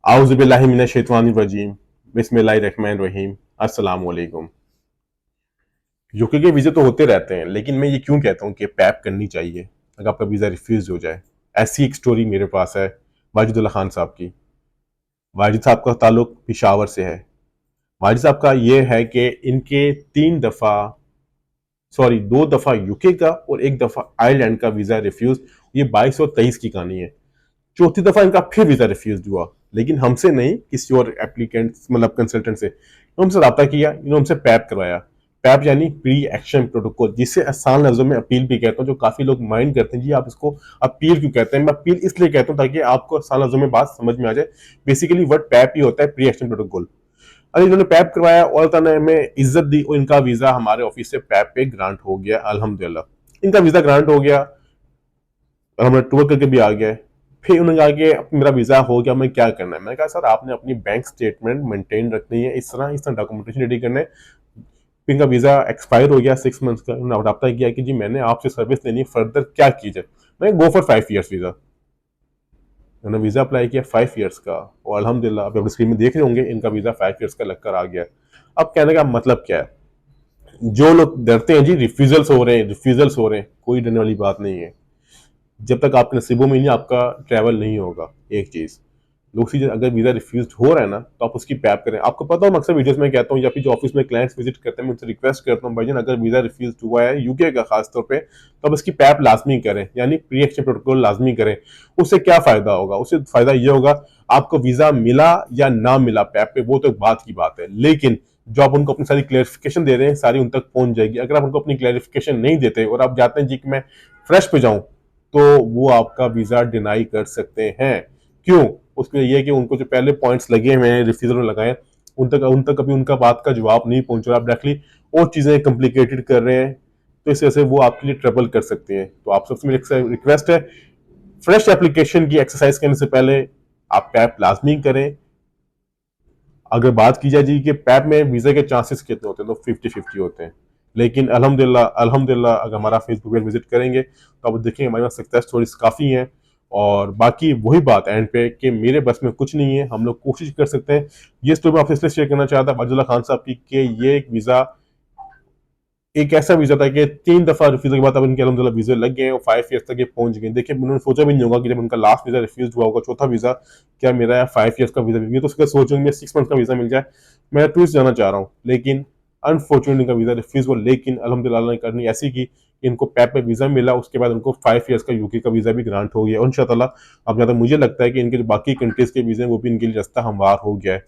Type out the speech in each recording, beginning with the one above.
आउज़ुबिल्लाहि मिनश्शैतानिर्रजीम बिस्मिल्लाहिर्रहमानिर्रहीम अस्सलाम वालेकुम। यूके के वीज़े तो होते रहते हैं, लेकिन मैं ये क्यों कहता हूँ कि पैप करनी चाहिए अगर आपका वीज़ा रिफ्यूज़ हो जाए। ऐसी एक स्टोरी मेरे पास है वाजिदुल्लाह खान साहब की। वाजिद साहब का ताल्लुक पिशावर से है। वाजिद साहब का ये है कि इनके 2 दफ़ा यूके का और 1 दफ़ा आयरलैंड का वीज़ा रिफ्यूज़। ये 2223 की कहानी है। चौथी दफा इनका फिर वीजा रिफ्यूज हुआ, लेकिन हमसे नहीं, किसी और एप्लीकेंट मतलब कंसल्टेंट से। इन्होंने हमसे रब्ता किया, इन्होंने हमसे पैप करवाया। पैप यानी प्री एक्शन प्रोटोकॉल, जिसे आसान लफ्जों में अपील भी कहता हूँ। जो काफी लोग माइंड करते हैं जी आप इसको अपील क्यों कहते हैं, मैं अपील इसलिए कहता हूँ ताकि आपको आसान लफ्जों में बात समझ में आ जाए। बेसिकली वर्ड पैप ही होता है, प्री एक्शन प्रोटोकॉल। अरे इन्होंने पैप करवाया और अल्लाह ने हमें इज्जत दी और इनका वीजा हमारे ऑफिस से पैप पे ग्रांट हो गया अल्हम्दुलिल्लाह। इनका वीजा ग्रांट हो गया और हमने टूर करके भी आ गए। फिर उन्होंने कहा कि मेरा वीजा हो गया, मैं क्या करना है। मैंने कहा सर आपने अपनी बैंक स्टेटमेंट मेंटेन रखनी है, इस तरह डॉक्यूमेंटेशन रेडी करना है। फिर इनका वीजा एक्सपायर हो गया 6 मंथ्स का। उन्होंने रब्ता किया कि जी मैंने आपसे सर्विस लेनी है, फर्दर क्या की जाए। मैं गो फॉर 5 ईयर्स वीजा। उन्होंने वीजा अप्लाई किया 5 ईयर्स का और अल्हम्दुलिल्लाह अभी अपनी स्क्रीन में देख रहे होंगे इनका वीजा 5 ईयर्स का लगकर आ गया। अब कहने का मतलब क्या है, जो लोग डरते हैं जी रिफ्यूजल्स हो रहे हैं, कोई डरने वाली बात नहीं है। जब तक आपके नसीबों में नहीं आपका ट्रैवल नहीं होगा। एक चीज, दूसरी चीज, अगर वीजा रिफ्यूज हो रहा है ना तो आप उसकी पैप करें। आपको पता हो, अक्सर वीडियोस में कहता हूँ या फिर जो ऑफिस में क्लाइंट्स विजिट करते हैं मैं उनसे रिक्वेस्ट करता हूँ भाईजान अगर वीजा रिफ्यूज हुआ है यूके का खासतौर पे तो आप इसकी पैप लाजमी करें, यानी प्री एक्शन प्रोटोकॉल लाजमी करें। उससे क्या फायदा होगा, उससे फायदा ये होगा आपको वीजा मिला या ना मिला पैप पे वो तो एक बात की बात है, लेकिन जो आप उनको अपनी सारी क्लेरिफिकेशन दे रहे हैं सारी उन तक पहुंच जाएगी। अगर आप उनको अपनी क्लेरिफिकेशन नहीं देते और आप जाते हैं जी कि मैं फ्रेश पे जाऊं तो वो आपका वीजा डिनाई कर सकते हैं। क्यों? उसके लिए ये कि उनको जो पहले पॉइंट्स लगे हुए हैं रिफ्यूजल में लगाए उन तक कभी उनका बात का जवाब नहीं पहुंच रहा, आप डायरेक्टली और चीजें कॉम्प्लिकेटेड कर रहे हैं, तो इस वजह से वो आपके लिए ट्रबल कर सकते हैं। तो आप सबसे मेरी रिक्वेस्ट है, फ्रेश एप्लीकेशन की एक्सरसाइज करने से पहले आप पैप लाजमी करें। अगर बात की जाए जी कि पैप में वीजा के चांसेस कितने होते हैं तो 50-50 होते हैं, लेकिन अल्हम्दुलिल्लाह अल्हम्दुलिल्लाह अगर हमारा फेसबुक पेज विजिट करेंगे तो आप देखेंगे हमारे पास सक्सेस स्टोरीज काफ़ी हैं। और बाकी वही बात एंड पे कि मेरे बस में कुछ नहीं है, हम लोग कोशिश कर सकते हैं। ये स्टोरी मैं आपसे इसलिए शेयर करना चाहता वाजिदुल्लाह खान साहब की कि ये एक ऐसा वीजा था कि 3 दफा रिफ्यूजल के बाद अब इनके अल्हम्दुलिल्लाह वीजा लग गए हैं और 5 ईयर्स तक ये पहुंच गए। देखिए उन्होंने सोचा भी नहीं होगा कि जब उनका लास्ट वीजा रिफ्यूज हुआ होगा, चौथा वीजा, क्या मेरा 5 ईयर्स का वीजा मिल गया, तो उसका सोचेंगे 6 मंथ का वीजा मिल जाए। मैं टूरिस्ट जाना चाह रहा हूँ, लेकिन अनफॉर्चुनेटली इनका वीजा रिफ्यूज हुआ। लेकिन अल्हम्दुलिल्लाह ने करनी ऐसी की कि इनको पैप पे वीजा मिला, उसके बाद उनको 5 ईयर्स का यूके का वीजा भी ग्रांट हो गया और इंशाअल्लाह अब ज्यादा मुझे लगता है कि इनके जो बाकी कंट्रीज के वीजे वो भी इनके लिए रास्ता हमवार हो गया है।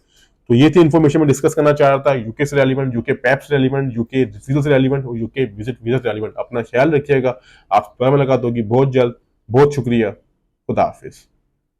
तो ये थी इन्फॉर्मेशन मैं डिस्कस करना चाह रहा था, यूके से रेलिवेंट, यूके पैप से रेलिवेंट, यूके रिफ्यूजल से रेलिवेंट और यूके विजिट वीजा से रेलिवेंट। अपना ख्याल रखिएगा, आप मुलाकात होगी बहुत जल्द। बहुत शुक्रिया, खुदा हाफिज।